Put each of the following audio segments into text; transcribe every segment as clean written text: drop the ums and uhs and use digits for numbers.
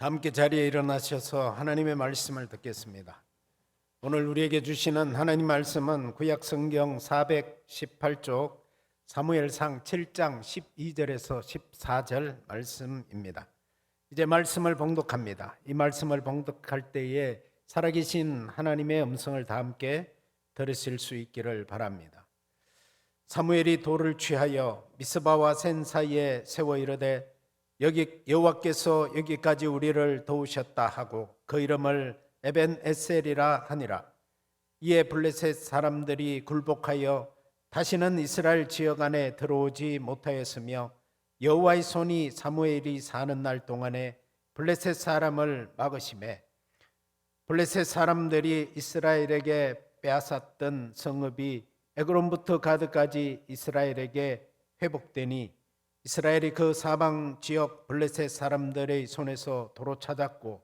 다 함께 자리에 일어나셔서 하나님의 말씀을 듣겠습니다. 오늘 우리에게 주시는 하나님 말씀은 구약 성경 418쪽 사무엘상 7장 12절에서 14절 말씀입니다. 이제 말씀을 봉독합니다. 이 말씀을 봉독할 때에 살아계신 하나님의 음성을 다 함께 들으실 수 있기를 바랍니다. 사무엘이 돌을 취하여 미스바와 센 사이에 세워 이르되 여기 여호와께서 여기까지 우리를 도우셨다 하고 그 이름을 에벤에셀이라 하니라. 이에 블레셋 사람들이 굴복하여 다시는 이스라엘 지역 안에 들어오지 못하였으며 여호와의 손이 사무엘이 사는 날 동안에 블레셋 사람을 막으심에 블레셋 사람들이 이스라엘에게 빼앗았던 성읍이 에그론부터 가드까지 이스라엘에게 회복되니 이스라엘이 그 사방 지역 블레셋 사람들의 손에서 도로 찾았고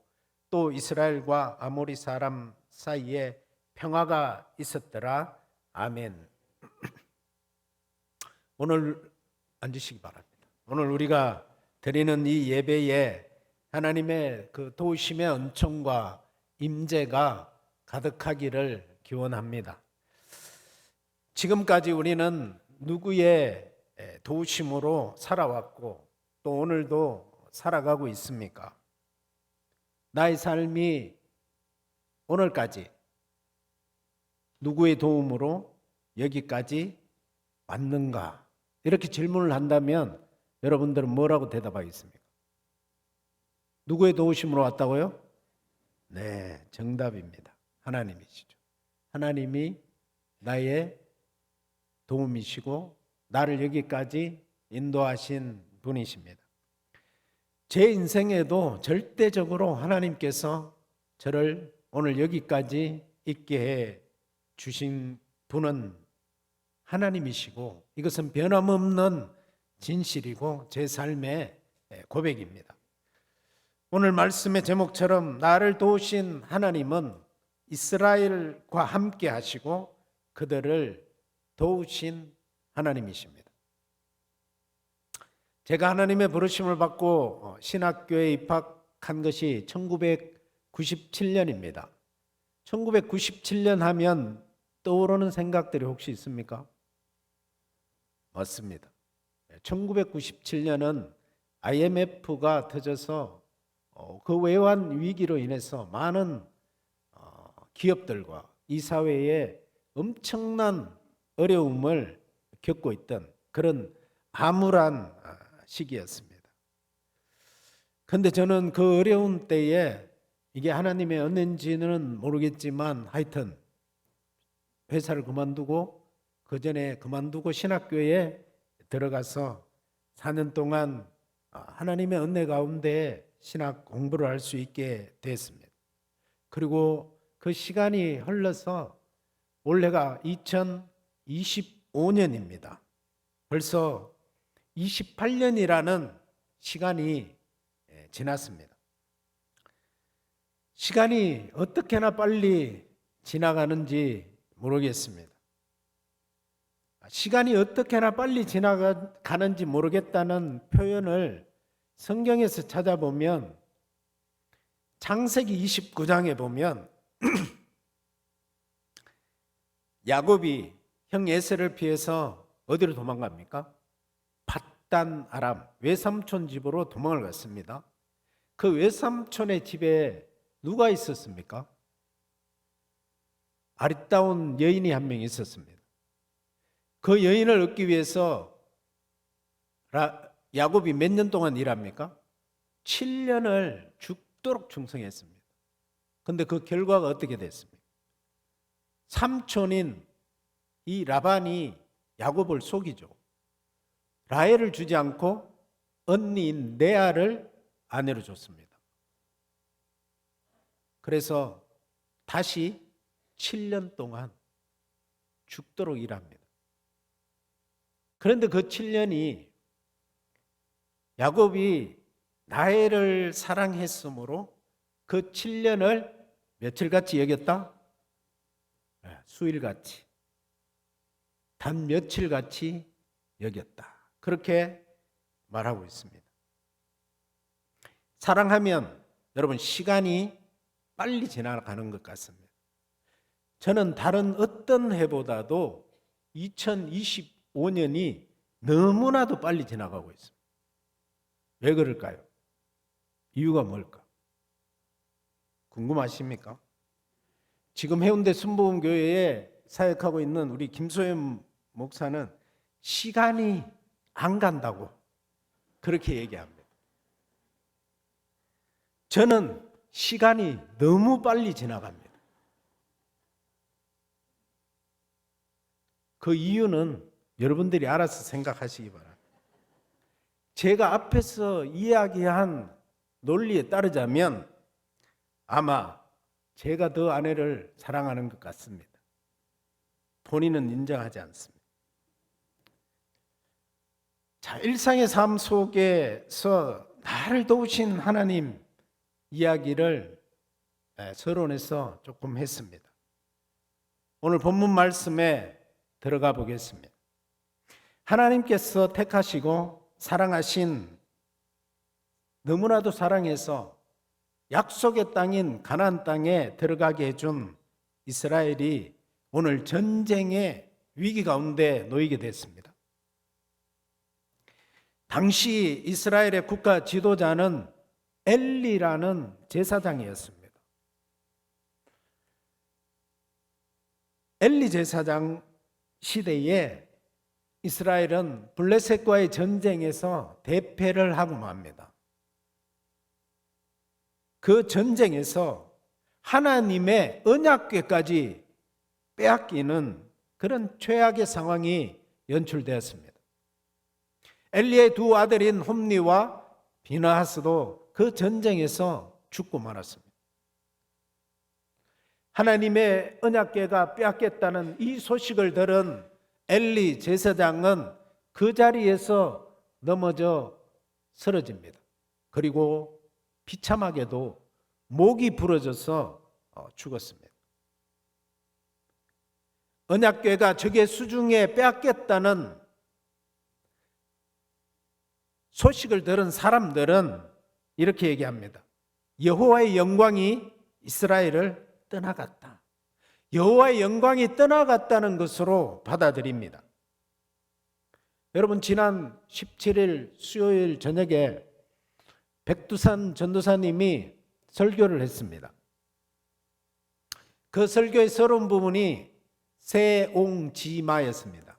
또 이스라엘과 아모리 사람 사이에 평화가 있었더라. 아멘. 오늘 앉으시기 바랍니다. 오늘 우리가 드리는 이 예배에 하나님의 그 도우심의 은총과 임재가 가득하기를 기원합니다. 지금까지 우리는 누구의 도우심으로 살아왔고 또 오늘도 살아가고 있습니까? 나의 삶이 오늘까지 누구의 도움으로 여기까지 왔는가? 이렇게 질문을 한다면 여러분들은 뭐라고 대답하겠습니까? 누구의 도우심으로 왔다고요? 네, 정답입니다. 하나님이시죠. 하나님이 나의 도움이시고 나를 여기까지 인도하신 분이십니다. 제 인생에도 절대적으로 하나님께서 저를 오늘 여기까지 있게 해 주신 분은 하나님이시고 이것은 변함없는 진실이고 제 삶의 고백입니다. 오늘 말씀의 제목처럼 나를 도우신 하나님은 이스라엘과 함께 하시고 그들을 도우신 하나님이십니다. 제가 하나님의 부르심을 받고 신학교에 입학한 것이 1997년입니다. 1997년 하면 떠오르는 생각들이 혹시 있습니까? 맞습니다. 1997년은 IMF가 터져서 그 외환 위기로 인해서 많은 기업들과 이 사회에 엄청난 어려움을 겪고 있던 그런 암울한 시기였습니다. 그런데 저는 그 어려운 때에 이게 하나님의 은혜인지는 모르겠지만 하여튼 회사를 그만두고 그 전에 그만두고 신학교에 들어가서 4년 동안 하나님의 은혜 가운데 신학 공부를 할 수 있게 됐습니다. 그리고 그 시간이 흘러서 올해가 2025년입니다. 벌써 28년이라는 시간이 지났습니다. 시간이 어떻게나 빨리 지나가는지 모르겠습니다. 시간이 어떻게나 빨리 지나가는지 모르겠다는 표현을 성경에서 찾아보면 창세기 29장에 보면 야곱이 형 에서를 피해서 어디로 도망갑니까? 밧단 아람 외삼촌 집으로 도망을 갔습니다. 그 외삼촌의 집에 누가 있었습니까? 아리따운 여인이 한 명 있었습니다. 그 여인을 얻기 위해서 야곱이 몇 년 동안 일합니까? 7년을 죽도록 충성했습니다. 그런데 그 결과가 어떻게 됐습니까? 삼촌인 이 라반이 야곱을 속이죠. 라헬을 주지 않고 언니인 레아를 아내로 줬습니다. 그래서 다시 7년 동안 죽도록 일합니다. 그런데 그 7년이 야곱이 라헬을 사랑했으므로 그 7년을 며칠같이 여겼다? 수일같이, 단 며칠같이 여겼다. 그렇게 말하고 있습니다. 사랑하면 여러분, 시간이 빨리 지나가는 것 같습니다. 저는 다른 어떤 해보다도 2025년이 너무나도 빨리 지나가고 있습니다. 왜 그럴까요? 이유가 뭘까? 궁금하십니까? 지금 해운대 순복음교회에 사역하고 있는 우리 김소연 목사는 시간이 안 간다고 그렇게 얘기합니다. 저는 시간이 너무 빨리 지나갑니다. 그 이유는 여러분들이 알아서 생각하시기 바랍니다. 제가 앞에서 이야기한 논리에 따르자면 아마 제가 더 아내를 사랑하는 것 같습니다. 본인은 인정하지 않습니다. 자, 일상의 삶 속에서 나를 도우신 하나님 이야기를 서론에서 조금 했습니다. 오늘 본문 말씀에 들어가 보겠습니다. 하나님께서 택하시고 사랑하신, 너무나도 사랑해서 약속의 땅인 가나안 땅에 들어가게 해준 이스라엘이 오늘 전쟁의 위기 가운데 놓이게 됐습니다. 당시 이스라엘의 국가 지도자는 엘리라는 제사장이었습니다. 엘리 제사장 시대에 이스라엘은 블레셋과의 전쟁에서 대패를 하고 맙니다. 그 전쟁에서 하나님의 언약궤까지 빼앗기는 그런 최악의 상황이 연출되었습니다. 엘리의 두 아들인 홈리와 비나하스도 그 전쟁에서 죽고 말았습니다. 하나님의 언약궤가 빼앗겼다는 이 소식을 들은 엘리 제사장은 그 자리에서 넘어져 쓰러집니다. 그리고 비참하게도 목이 부러져서 죽었습니다. 언약궤가 적의 수중에 빼앗겼다는 소식을 들은 사람들은 이렇게 얘기합니다. 여호와의 영광이 이스라엘을 떠나갔다. 여호와의 영광이 떠나갔다는 것으로 받아들입니다. 여러분, 지난 17일 수요일 저녁에 백두산 전도사님이 설교를 했습니다. 그 설교의 서론 부분이 세옹지마였습니다.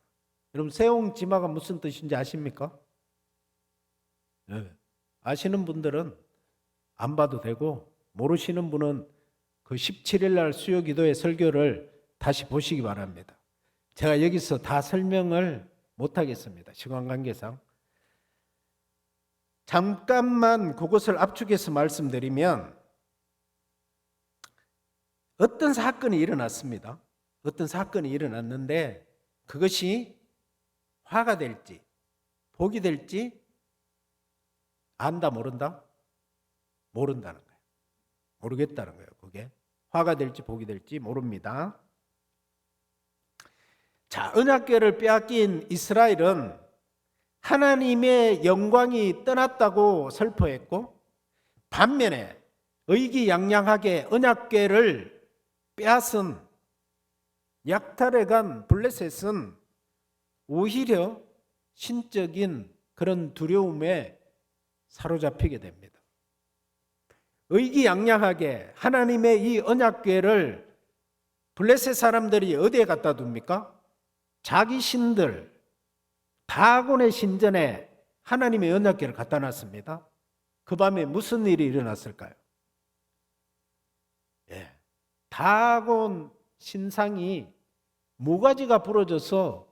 여러분, 세옹지마가 무슨 뜻인지 아십니까? 네. 아시는 분들은 안 봐도 되고, 모르시는 분은 그 17일 날 수요 기도의 설교를 다시 보시기 바랍니다. 제가 여기서 다 설명을 못 하겠습니다. 시간 관계상. 잠깐만 그것을 압축해서 말씀드리면, 어떤 사건이 일어났습니다. 어떤 사건이 일어났는데 그것이 화가 될지 복이 될지 안다 모른다? 모른다는 거예요. 모르겠다는 거예요. 그게 화가 될지 복이 될지 모릅니다. 자, 언약궤를 빼앗긴 이스라엘은 하나님의 영광이 떠났다고 설포했고, 반면에 의기양양하게 언약궤를 빼앗은 약탈해간 블레셋은 오히려 신적인 그런 두려움에 사로잡히게 됩니다. 의기양양하게 하나님의 이 언약궤를 블레셋 사람들이 어디에 갖다 둡니까? 자기 신들, 다곤의 신전에 하나님의 언약궤를 갖다 놨습니다. 그 밤에 무슨 일이 일어났을까요? 다곤 신상이 모가지가 부러져서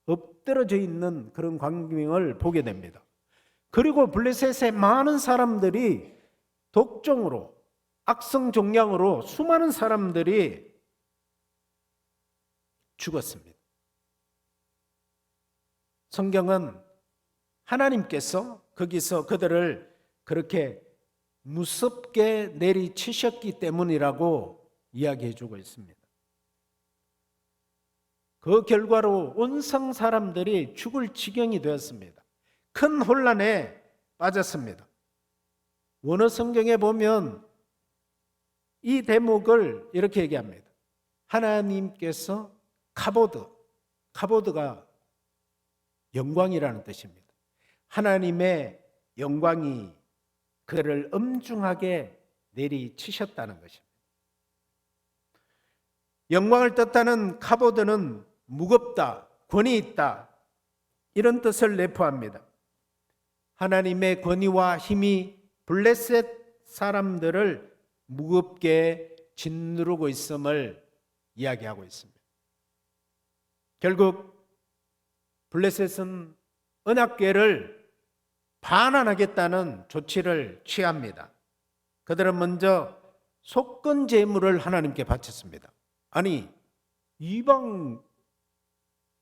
엎드러져 있는 그런 광경을 보게 됩니다. 그리고 블레셋의 많은 사람들이 독종으로, 악성종양으로 수많은 사람들이 죽었습니다. 성경은 하나님께서 거기서 그들을 그렇게 무섭게 내리치셨기 때문이라고 이야기해 주고 있습니다. 그 결과로 온성 사람들이 죽을 지경이 되었습니다. 큰 혼란에 빠졌습니다. 원어 성경에 보면 이 대목을 이렇게 얘기합니다. 하나님께서 카보드가 영광이라는 뜻입니다. 하나님의 영광이 그를 엄중하게 내리치셨다는 것입니다. 영광을 뜻하는 카보드는 무겁다, 권위 있다, 이런 뜻을 내포합니다. 하나님의 권위와 힘이 블레셋 사람들을 무겁게 짓누르고 있음을 이야기하고 있습니다. 결국 블레셋은 언약궤를 반환하겠다는 조치를 취합니다. 그들은 먼저 속건 제물을 하나님께 바쳤습니다. 아니, 이방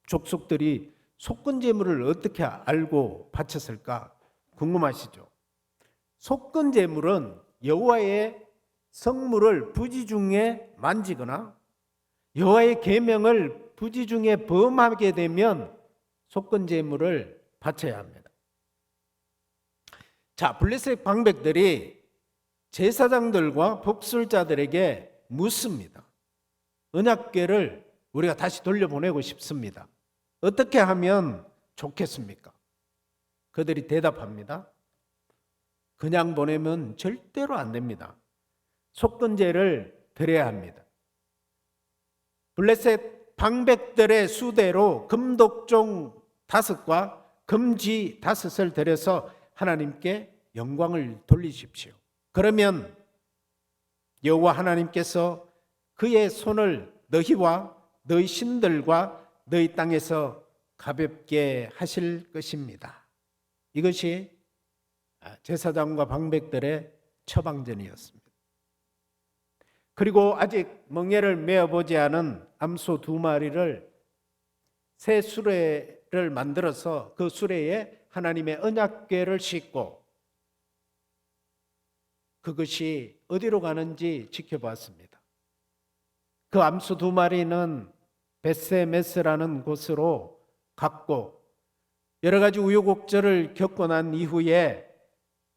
족속들이 속건 제물을 어떻게 알고 바쳤을까 궁금하시죠? 속건 제물은 여호와의 성물을 부지중에 만지거나 여호와의 계명을 부지중에 범하게 되면 속건 제물을 바쳐야 합니다. 자, 블레셋 방백들이 제사장들과 법술자들에게 묻습니다. 언약궤를 우리가 다시 돌려보내고 싶습니다. 어떻게 하면 좋겠습니까? 그들이 대답합니다. 그냥 보내면 절대로 안 됩니다. 속건제를 드려야 합니다. 블레셋 방백들의 수대로 금독종 5과 금쥐 5을 드려서 하나님께 영광을 돌리십시오. 그러면 여호와 하나님께서 그의 손을 너희와 너희 신들과 너희 땅에서 가볍게 하실 것입니다. 이것이 제사장과 방백들의 처방전이었습니다. 그리고 아직 멍에를 메어보지 않은 암소 2마리를 새 수레를 만들어서 그 수레에 하나님의 언약궤를 싣고 그것이 어디로 가는지 지켜봤습니다. 그 암소 2마리는 벳세메스라는 곳으로 갔고 여러 가지 우여곡절을 겪고 난 이후에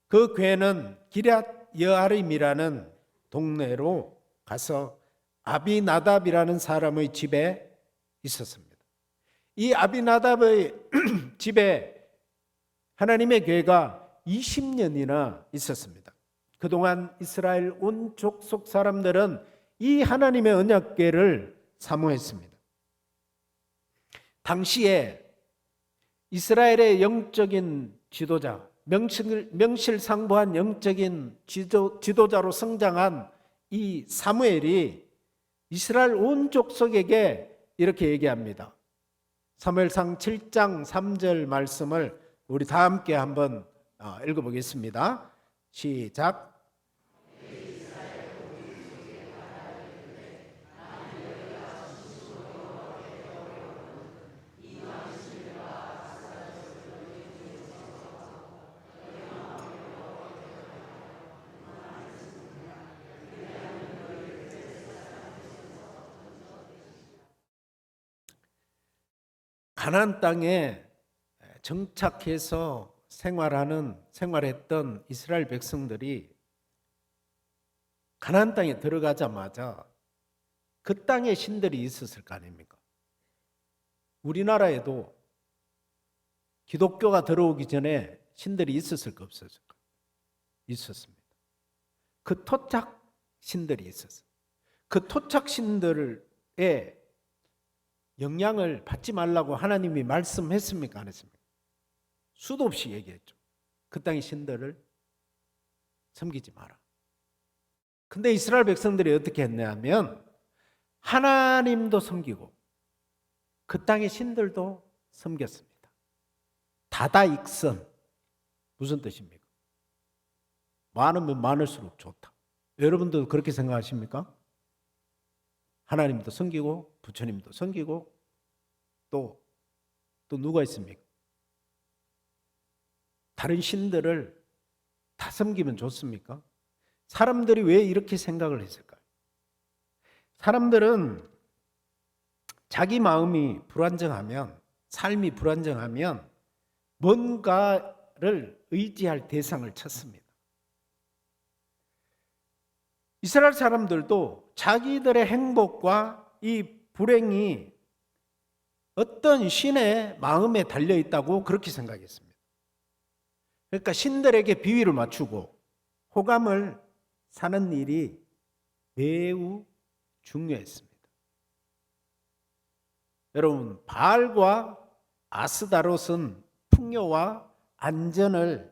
그 궤는 기럇 여아림이라는 동네로 가서 아비나답이라는 사람의 집에 있었습니다. 이 아비나답의 집에 하나님의 궤가 20년이나 있었습니다. 그동안 이스라엘 온 족속 사람들은 이 하나님의 언약궤를 사모했습니다. 당시에 이스라엘의 영적인 지도자, 명실상부한 영적인 지도자로 성장한 이 사무엘이 이스라엘 온 족속에게 이렇게 얘기합니다. 사무엘상 7장 3절 말씀을 우리 다 함께 한번 읽어보겠습니다. 시작. 가나안 땅에 정착해서 생활했던 이스라엘 백성들이 가나안 땅에 들어가자마자 그 땅에 신들이 있었을 거 아닙니까? 우리나라에도 기독교가 들어오기 전에 신들이 있었을까 없었을까? 있었습니다. 그 토착 신들이 있었어요. 그 토착 신들의 영향을 받지 말라고 하나님이 말씀했습니까? 안 했습니까? 수도 없이 얘기했죠. 그 땅의 신들을 섬기지 마라. 근데 이스라엘 백성들이 어떻게 했냐면 하나님도 섬기고 그 땅의 신들도 섬겼습니다. 다다익선. 무슨 뜻입니까? 많으면 많을수록 좋다. 여러분도 그렇게 생각하십니까? 하나님도 섬기고 부처님도 섬기고 또 누가 있습니까? 다른 신들을 다 섬기면 좋습니까? 사람들이 왜 이렇게 생각을 했을까요? 사람들은 자기 마음이 불안정하면, 삶이 불안정하면 뭔가를 의지할 대상을 찾습니다. 이스라엘 사람들도 자기들의 행복과 이 불행이 어떤 신의 마음에 달려 있다고 그렇게 생각했습니다. 그러니까 신들에게 비위를 맞추고 호감을 사는 일이 매우 중요했습니다. 여러분, 바알과 아스다롯은 풍요와 안전을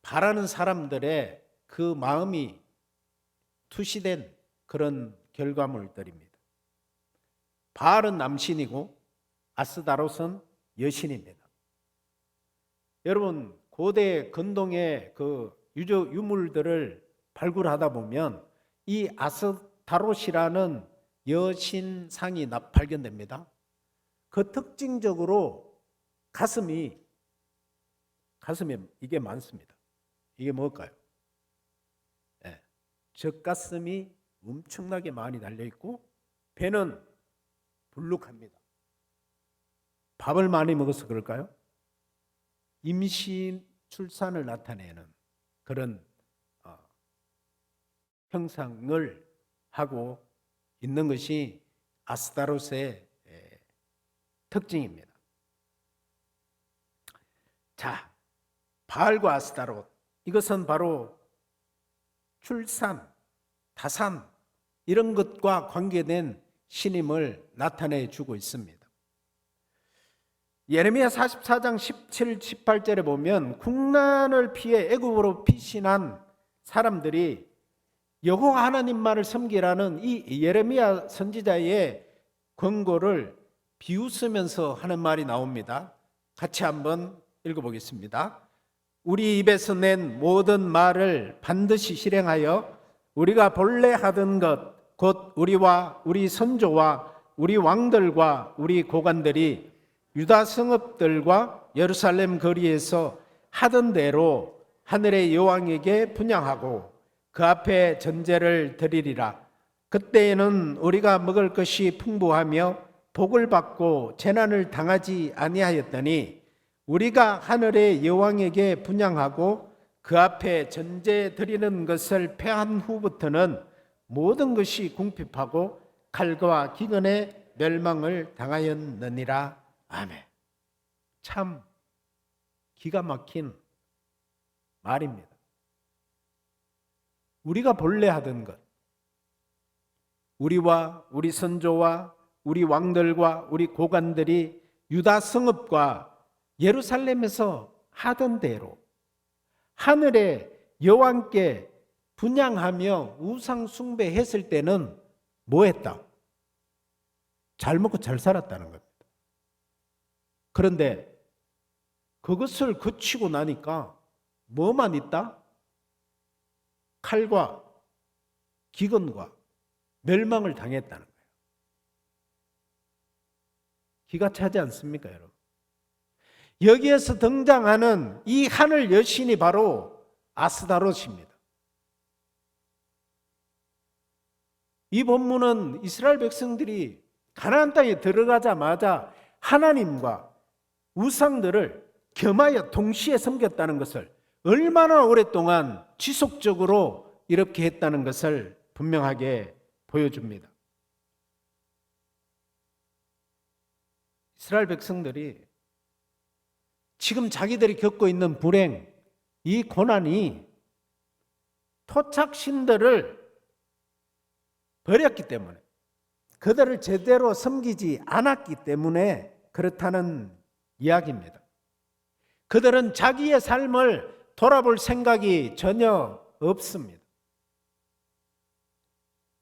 바라는 사람들의 그 마음이 투시된 그런 결과물들입니다. 바알은 남신이고 아스다롯은 여신입니다. 여러분, 고대 근동의 그 유물들을 발굴하다 보면 이 아스타롯이라는 여신상이 발견됩니다. 그 특징적으로 가슴에 이게 많습니다. 이게 뭘까요? 젖가슴이 엄청나게 많이 달려있고 배는 불룩합니다. 밥을 많이 먹어서 그럴까요? 임신 출산을 나타내는 그런 형상을 하고 있는 것이 아스타롯의 특징입니다. 자, 바알과 아스타롯, 이것은 바로 출산, 다산 이런 것과 관계된 신임을 나타내 주고 있습니다. 예레미야 44장 17, 18절에 보면 국난을 피해 애굽으로 피신한 사람들이 여호와 하나님만을 섬기라는 이 예레미야 선지자의 권고를 비웃으면서 하는 말이 나옵니다. 같이 한번 읽어보겠습니다. 우리 입에서 낸 모든 말을 반드시 실행하여 우리가 본래 하던 것 곧 우리와 우리 선조와 우리 왕들과 우리 고관들이 유다 성읍들과 예루살렘 거리에서 하던 대로 하늘의 여왕에게 분향하고 그 앞에 전제를 드리리라. 그때에는 우리가 먹을 것이 풍부하며 복을 받고 재난을 당하지 아니하였더니 우리가 하늘의 여왕에게 분향하고 그 앞에 전제 드리는 것을 패한 후부터는 모든 것이 궁핍하고 칼과 기근에 멸망을 당하였느니라. 아멘. 참 기가 막힌 말입니다. 우리가 본래 하던 것, 우리와 우리 선조와 우리 왕들과 우리 고관들이 유다 성읍과 예루살렘에서 하던 대로 하늘의 여왕께 분향하며 우상 숭배했을 때는 뭐 했다? 잘 먹고 잘 살았다는 겁니다. 그런데 그것을 거치고 나니까 뭐만 있다? 칼과 기근과 멸망을 당했다는 거예요. 기가 차지 않습니까, 여러분? 여기에서 등장하는 이 하늘 여신이 바로 아스다롯입니다. 이 본문은 이스라엘 백성들이 가나안 땅에 들어가자마자 하나님과 우상들을 겸하여 동시에 섬겼다는 것을, 얼마나 오랫동안 지속적으로 이렇게 했다는 것을 분명하게 보여줍니다. 이스라엘 백성들이 지금 자기들이 겪고 있는 불행, 이 고난이 토착신들을 버렸기 때문에, 그들을 제대로 섬기지 않았기 때문에 그렇다는 이야기입니다. 그들은 자기의 삶을 돌아볼 생각이 전혀 없습니다.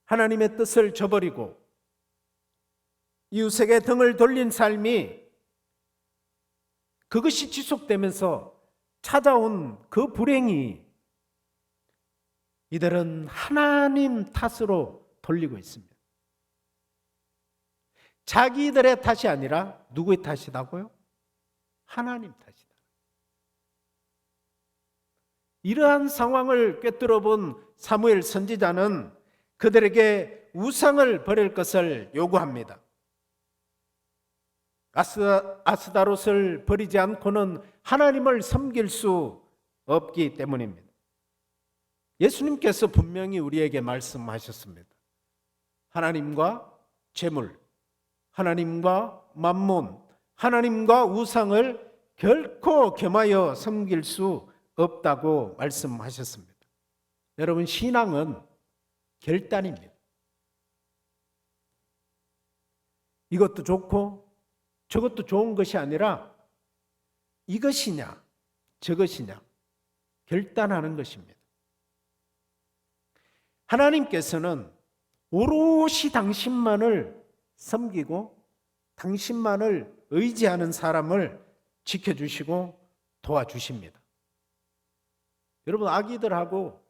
하나님의 뜻을 저버리고 이웃에게 등을 돌린 삶이, 그것이 지속되면서 찾아온 그 불행이 이들은 하나님 탓으로 돌리고 있습니다. 자기들의 탓이 아니라 누구의 탓이라고요? 하나님 탓이다. 이러한 상황을 꿰뚫어 본 사무엘 선지자는 그들에게 우상을 버릴 것을 요구합니다. 아스다롯을 버리지 않고는 하나님을 섬길 수 없기 때문입니다. 예수님께서 분명히 우리에게 말씀하셨습니다. 하나님과 재물, 하나님과 만몬, 하나님과 우상을 결코 겸하여 섬길 수 없다고 말씀하셨습니다. 여러분, 신앙은 결단입니다. 이것도 좋고 저것도 좋은 것이 아니라 이것이냐 저것이냐 결단하는 것입니다. 하나님께서는 오롯이 당신만을 섬기고 당신만을 의지하는 사람을 지켜주시고 도와주십니다. 여러분, 아기들하고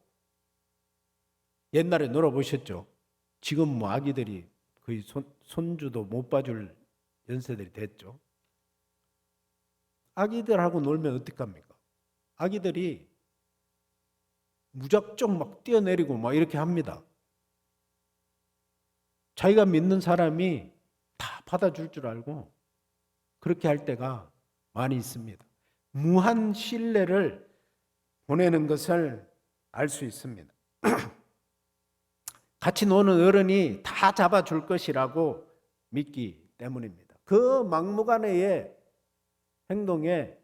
옛날에 놀아보셨죠? 지금 뭐 아기들이 거의 손주도 못 봐줄 연세들이 됐죠. 아기들하고 놀면 어떡합니까? 아기들이 무작정 막 뛰어내리고 막 이렇게 합니다. 자기가 믿는 사람이 다 받아줄 줄 알고 그렇게 할 때가 많이 있습니다. 무한 신뢰를 보내는 것을 알 수 있습니다. 같이 노는 어른이 다 잡아줄 것이라고 믿기 때문입니다. 그 막무가내의 행동에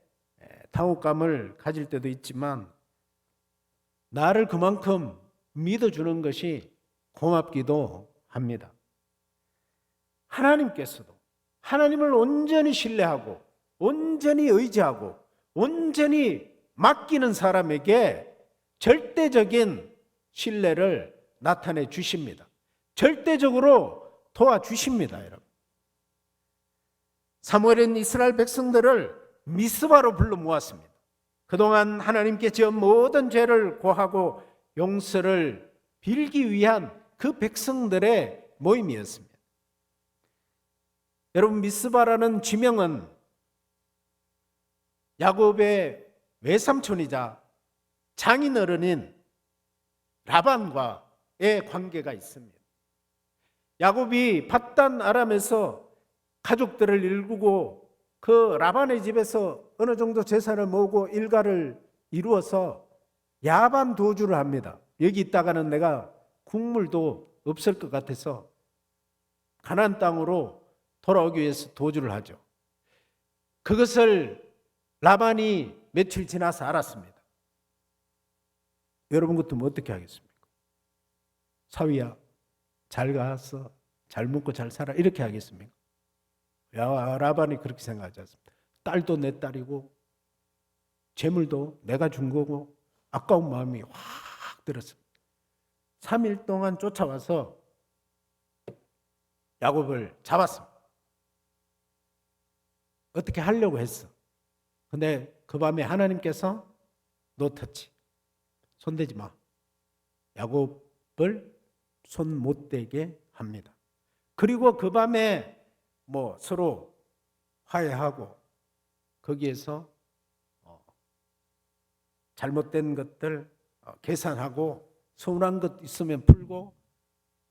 당혹감을 가질 때도 있지만 나를 그만큼 믿어주는 것이 고맙기도 합니다. 하나님께서도 하나님을 온전히 신뢰하고 온전히 의지하고 온전히 맡기는 사람에게 절대적인 신뢰를 나타내 주십니다. 절대적으로 도와주십니다, 여러분. 사무엘은 이스라엘 백성들을 미스바로 불러 모았습니다. 그동안 하나님께 지은 모든 죄를 고하고 용서를 빌기 위한 그 백성들의 모임이었습니다. 여러분, 미스바라는 지명은 야곱의 외삼촌이자 장인어른인 라반과의 관계가 있습니다. 야곱이 밧단 아람에서 가족들을 일구고 그 라반의 집에서 어느 정도 재산을 모으고 일가를 이루어서 야반 도주를 합니다. 여기 있다가는 내가 국물도 없을 것 같아서 가나안 땅으로 돌아오기 위해서 도주를 하죠. 그것을 라반이 며칠 지나서 알았습니다. 여러분 같으면 어떻게 하겠습니까? 사위야, 잘 가서 잘 먹고 잘 살아, 이렇게 하겠습니까? 야, 라반이 그렇게 생각하지 않습니다. 딸도 내 딸이고 재물도 내가 준 거고 아까운 마음이 확 들었습니다. 3일 동안 쫓아와서 야곱을 잡았습니다. 어떻게 하려고 했어. 근데 그 밤에 하나님께서 노 터치, 손대지 마. 야곱을 손 못 대게 합니다. 그리고 그 밤에 뭐 서로 화해하고 거기에서 잘못된 것들 계산하고 서운한 것 있으면 풀고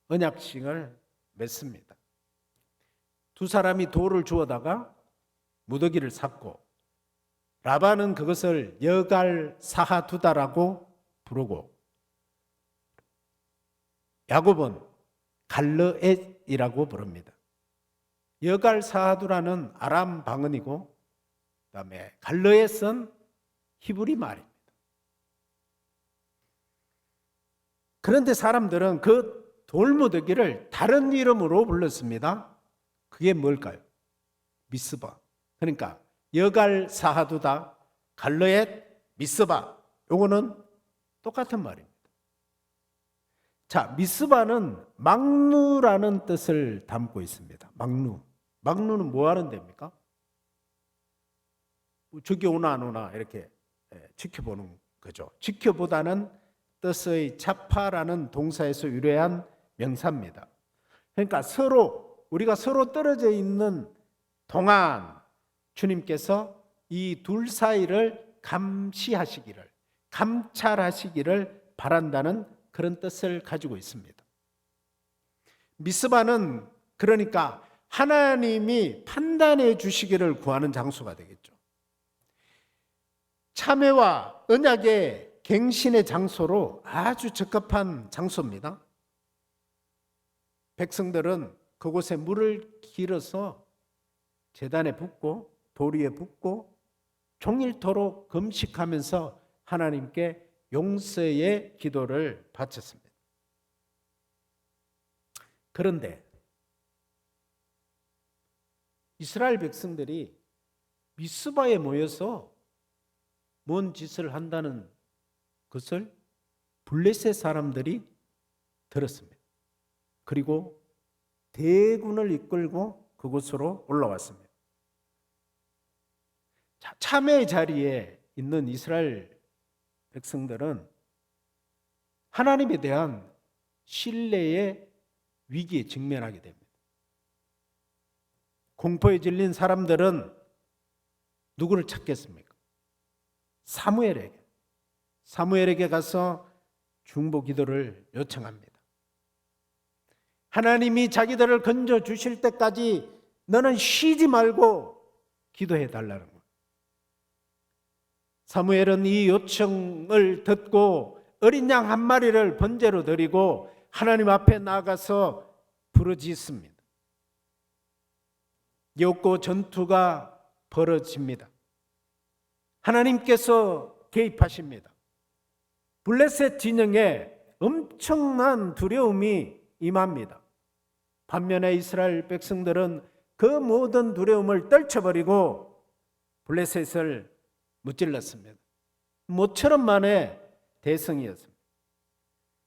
언약식을 맺습니다. 두 사람이 돌을 주워다가 무더기를 샀고 라반은 그것을 여갈 사하두다라고 부르고 야곱은 갈르엣이라고 부릅니다. 여갈 사하두라는 아람 방언이고 그다음에 갈르엣은 히브리 말입니다. 그런데 사람들은 그 돌무더기를 다른 이름으로 불렀습니다. 그게 뭘까요? 미스바. 그러니까 여갈 사하두다, 갈르엣, 미스바. 요거는 똑같은 말입니다. 자, 미스바는 막루라는 뜻을 담고 있습니다. 막루. 막루는 뭐 하는 데입니까? 저기 오나 안 오나 이렇게 지켜보는 거죠. 지켜보다는 뜻의 차파라는 동사에서 유래한 명사입니다. 그러니까 우리가 서로 떨어져 있는 동안 주님께서 이 둘 사이를 감시하시기를, 감찰하시기를 바란다는 그런 뜻을 가지고 있습니다. 미스바는 그러니까 하나님이 판단해 주시기를 구하는 장소가 되겠죠. 참회와 언약의 갱신의 장소로 아주 적합한 장소입니다. 백성들은 그곳에 물을 길어서 제단에 붓고 돌 위에 붓고 종일토록 금식하면서 하나님께 용서의 기도를 바쳤습니다. 그런데 이스라엘 백성들이 미스바에 모여서 뭔 짓을 한다는 것을 블레셋 사람들이 들었습니다. 그리고 대군을 이끌고 그곳으로 올라왔습니다. 참회의 자리에 있는 이스라엘 백성들은 하나님에 대한 신뢰의 위기에 직면하게 됩니다. 공포에 질린 사람들은 누구를 찾겠습니까? 사무엘에게 가서 중보 기도를 요청합니다. 하나님이 자기들을 건져 주실 때까지 너는 쉬지 말고 기도해 달라는 거예요. 사무엘은 이 요청을 듣고 어린 양 한 마리를 번제로 드리고 하나님 앞에 나가서 부르짖습니다. 여호와 전투가 벌어집니다. 하나님께서 개입하십니다. 블레셋 진영에 엄청난 두려움이 임합니다. 반면에 이스라엘 백성들은 그 모든 두려움을 떨쳐버리고 블레셋을 무찔렀습니다. 모처럼 만의 대성이었습니다.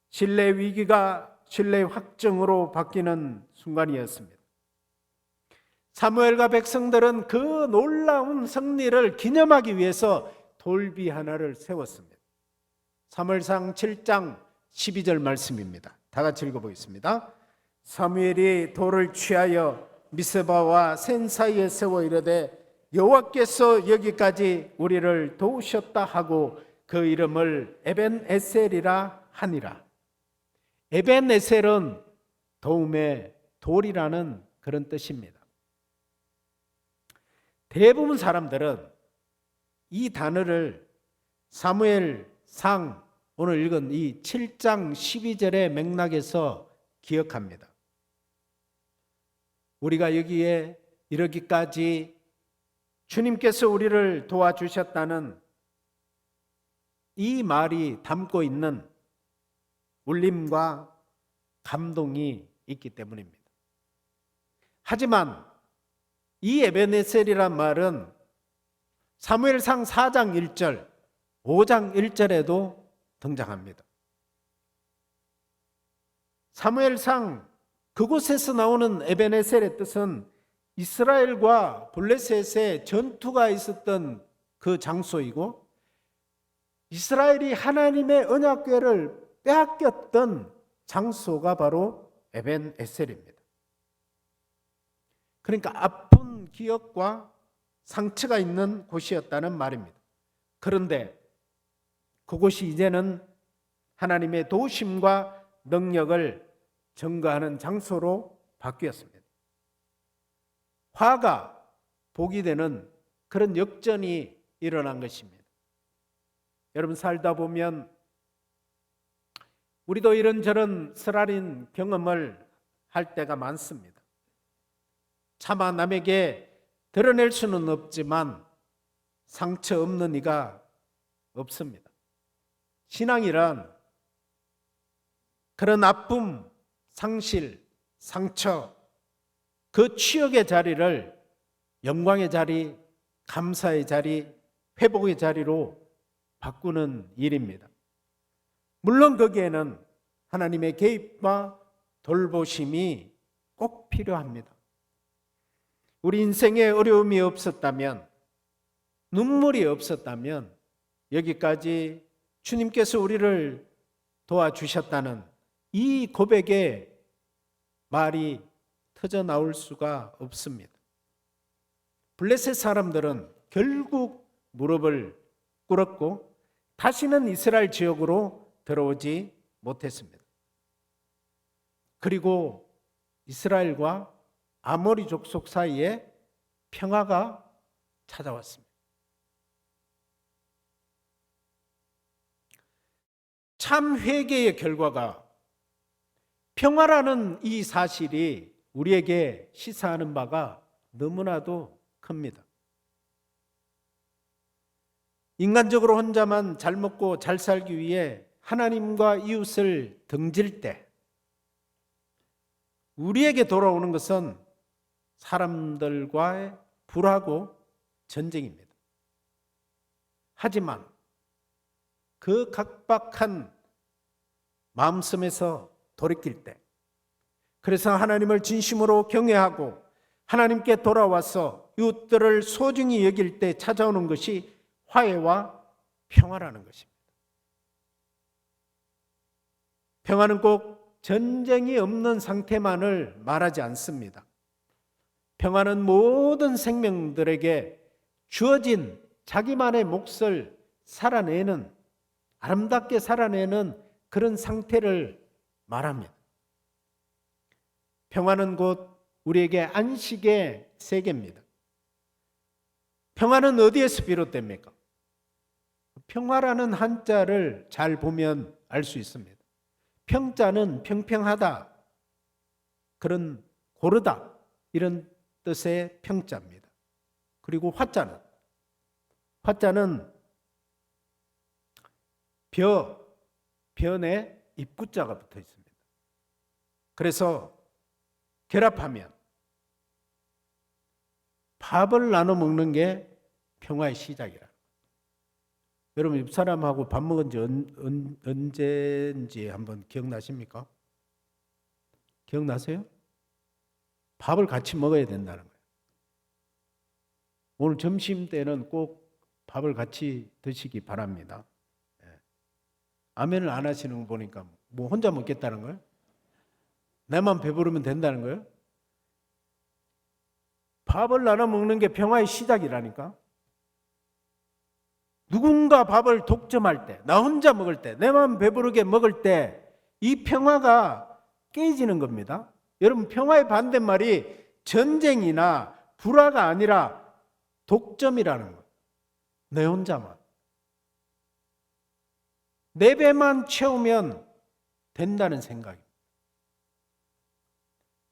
신뢰 위기가 신뢰 확정으로 바뀌는 순간이었습니다. 사무엘과 백성들은 그 놀라운 승리를 기념하기 위해서 돌비 하나를 세웠습니다. 사무엘상 7장 12절 말씀입니다. 다 같이 읽어보겠습니다. 사무엘이 돌을 취하여 미스바와 센 사이에 세워 이르되 여호와께서 여기까지 우리를 도우셨다 하고 그 이름을 에벤에셀이라 하니라. 에벤에셀은 도움의 돌이라는 그런 뜻입니다. 대부분 사람들은 이 단어를 사무엘상 오늘 읽은 이 7장 12절의 맥락에서 기억합니다. 우리가 여기에 이르기까지 주님께서 우리를 도와주셨다는 이 말이 담고 있는 울림과 감동이 있기 때문입니다. 하지만 이 에베네셀이란 말은 사무엘상 4장 1절, 5장 1절에도 등장합니다. 사무엘상 그곳에서 나오는 에베네셀의 뜻은 이스라엘과 블레셋의 전투가 있었던 그 장소이고 이스라엘이 하나님의 언약궤를 빼앗겼던 장소가 바로 에벤에셀입니다. 그러니까 아픈 기억과 상처가 있는 곳이었다는 말입니다. 그런데 그곳이 이제는 하나님의 도우심과 능력을 증거하는 장소로 바뀌었습니다. 화가 복이 되는 그런 역전이 일어난 것입니다. 여러분 살다 보면 우리도 이런저런 쓰라린 경험을 할 때가 많습니다. 차마 남에게 드러낼 수는 없지만 상처 없는 이가 없습니다. 신앙이란 그런 아픔, 상실, 상처, 그 추억의 자리를 영광의 자리, 감사의 자리, 회복의 자리로 바꾸는 일입니다. 물론 거기에는 하나님의 개입과 돌보심이 꼭 필요합니다. 우리 인생에 어려움이 없었다면, 눈물이 없었다면 여기까지 주님께서 우리를 도와주셨다는 이 고백의 말이 터져 나올 수가 없습니다. 블레셋 사람들은 결국 무릎을 꿇었고 다시는 이스라엘 지역으로 들어오지 못했습니다. 그리고 이스라엘과 아모리 족속 사이에 평화가 찾아왔습니다. 참 회개의 결과가 평화라는 이 사실이 우리에게 시사하는 바가 너무나도 큽니다. 인간적으로 혼자만 잘 먹고 잘 살기 위해 하나님과 이웃을 등질 때 우리에게 돌아오는 것은 사람들과의 불하고 전쟁입니다. 하지만 그 각박한 마음섬에서 돌이킬 때, 그래서 하나님을 진심으로 경외하고 하나님께 돌아와서 이웃들을 소중히 여길 때 찾아오는 것이 화해와 평화라는 것입니다. 평화는 꼭 전쟁이 없는 상태만을 말하지 않습니다. 평화는 모든 생명들에게 주어진 자기만의 몫을 살아내는, 아름답게 살아내는 그런 상태를 말합니다. 평화는 곧 우리에게 안식의 세계입니다. 평화는 어디에서 비롯됩니까? 평화라는 한자를 잘 보면 알 수 있습니다. 평자는 평평하다, 그런 고르다 이런 뜻의 평자입니다. 그리고 화자는 변에 입구자가 붙어 있습니다. 그래서 결합하면 밥을 나눠 먹는 게 평화의 시작이라. 여러분 옆 사람하고 밥 먹은 지 언제인지 한번 기억나십니까? 기억나세요? 밥을 같이 먹어야 된다는 거예요. 오늘 점심 때는 꼭 밥을 같이 드시기 바랍니다. 아멘을 안 하시는 거 보니까 뭐 혼자 먹겠다는 거예요? 내만 배부르면 된다는 거예요? 밥을 나눠 먹는 게 평화의 시작이라니까. 누군가 밥을 독점할 때, 나 혼자 먹을 때, 내만 배부르게 먹을 때 이 평화가 깨지는 겁니다. 여러분, 평화의 반대말이 전쟁이나 불화가 아니라 독점이라는 거예요. 내 혼자만. 내 배만 채우면 된다는 생각입니다.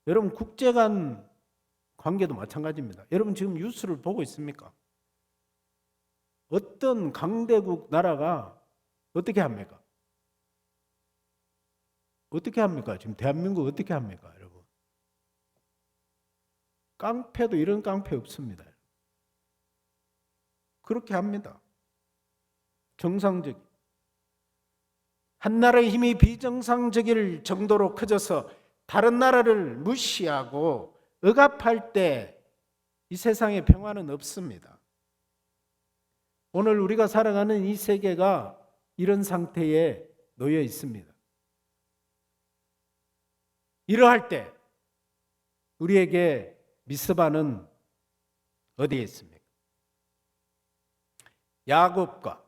여러분, 국제 간 관계도 마찬가지입니다. 여러분 지금 뉴스를 보고 있습니까? 어떤 강대국 나라가 어떻게 합니까? 어떻게 합니까? 지금 대한민국 어떻게 합니까, 여러분? 깡패도 이런 깡패 없습니다. 그렇게 합니다. 정상적. 한 나라의 힘이 비정상적일 정도로 커져서 다른 나라를 무시하고 억압할 때 이 세상에 평화는 없습니다. 오늘 우리가 살아가는 이 세계가 이런 상태에 놓여 있습니다. 이러할 때 우리에게 미스바는 어디에 있습니까? 야곱과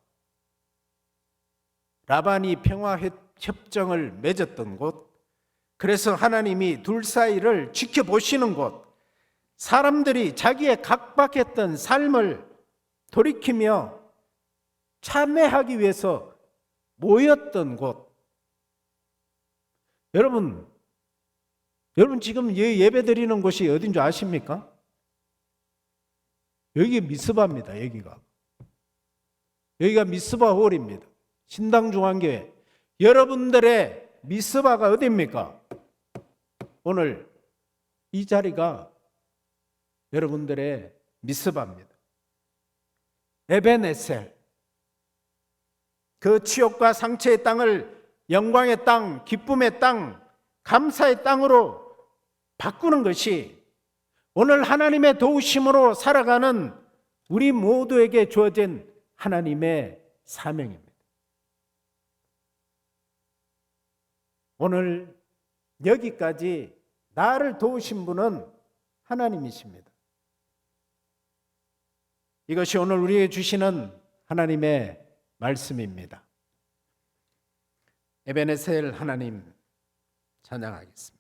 라반이 평화협정을 맺었던 곳, 그래서 하나님이 둘 사이를 지켜보시는 곳, 사람들이 자기의 각박했던 삶을 돌이키며 참회하기 위해서 모였던 곳. 여러분 지금 예배 드리는 곳이 어딘 줄 아십니까? 여기 미스바입니다. 여기가 미스바 홀입니다. 신당중앙교회. 여러분들의 미스바가 어디입니까? 오늘 이 자리가 여러분들의 미스바입니다. 에벤에셀, 그 치욕과 상처의 땅을 영광의 땅, 기쁨의 땅, 감사의 땅으로 바꾸는 것이 오늘 하나님의 도우심으로 살아가는 우리 모두에게 주어진 하나님의 사명입니다. 오늘 여기까지 나를 도우신 분은 하나님이십니다. 이것이 오늘 우리에게 주시는 하나님의 말씀입니다. 에베네셀 하나님 찬양하겠습니다.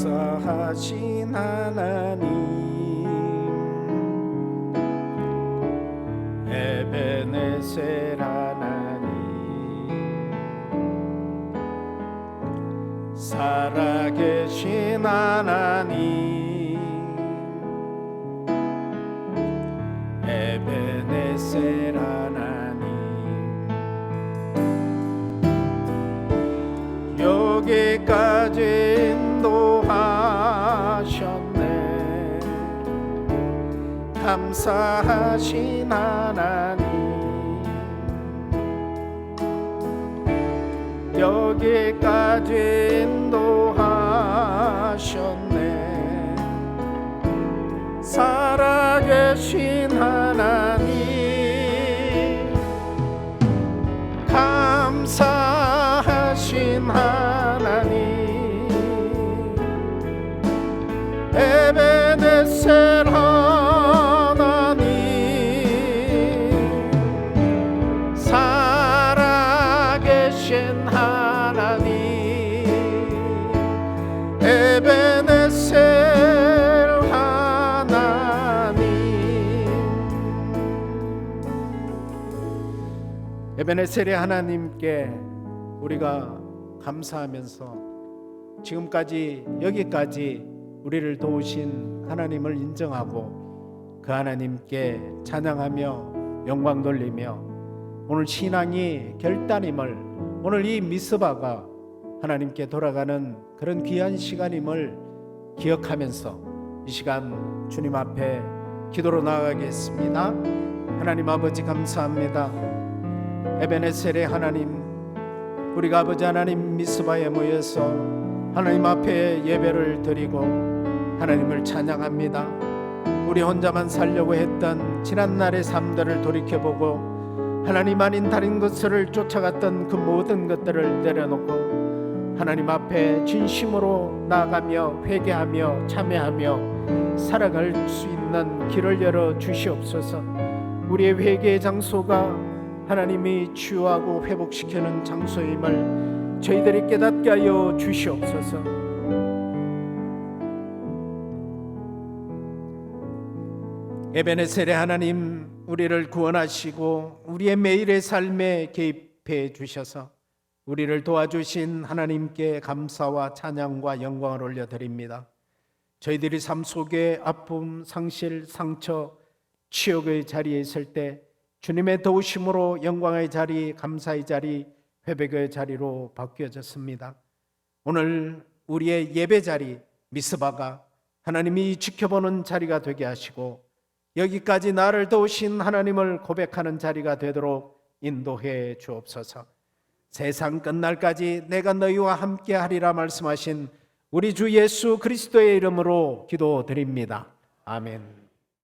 감사하신 하나님, 에베네셀 하나님, 살아계신 하나님, 에베네셀 하나님, 여기까지 인도하셨네. 감사하신 하나님, 여기까지 인도하셨네. 살아계신 하나님, 감사하신 하나님, 에베네셀 하나님, 살아계신 하나님, 에베네셀 에베네셀의 하나님께 우리가 감사하면서 지금까지 여기까지 우리를 도우신 하나님을 인정하고 그 하나님께 찬양하며 영광 돌리며 오늘 신앙이 결단임을, 오늘 이 미스바가 하나님께 돌아가는 그런 귀한 시간임을 기억하면서 이 시간 주님 앞에 기도로 나아가겠습니다. 하나님 아버지 감사합니다. 에베네셀의 하나님, 우리가 아버지 하나님 미스바에 모여서 하나님 앞에 예배를 드리고 하나님을 찬양합니다. 우리 혼자만 살려고 했던 지난날의 삶들을 돌이켜보고 하나님 아닌 다른 것을 쫓아갔던 그 모든 것들을 내려놓고 하나님 앞에 진심으로 나아가며 회개하며 참회하며 살아갈 수 있는 길을 열어 주시옵소서. 우리의 회개의 장소가 하나님이 치유하고 회복시키는 장소임을 저희들이 깨닫게 하여 주시옵소서. 에베네셀의 하나님, 우리를 구원하시고 우리의 매일의 삶에 개입해 주셔서 우리를 도와주신 하나님께 감사와 찬양과 영광을 올려드립니다. 저희들이 삶 속에 아픔, 상실, 상처, 치욕의 자리에 있을 때 주님의 도우심으로 영광의 자리, 감사의 자리, 회복의 자리로 바뀌어졌습니다. 오늘 우리의 예배 자리 미스바가 하나님이 지켜보는 자리가 되게 하시고 여기까지 나를 도우신 하나님을 고백하는 자리가 되도록 인도해 주옵소서. 세상 끝날까지 내가 너희와 함께 하리라 말씀하신 우리 주 예수 그리스도의 이름으로 기도드립니다. 아멘.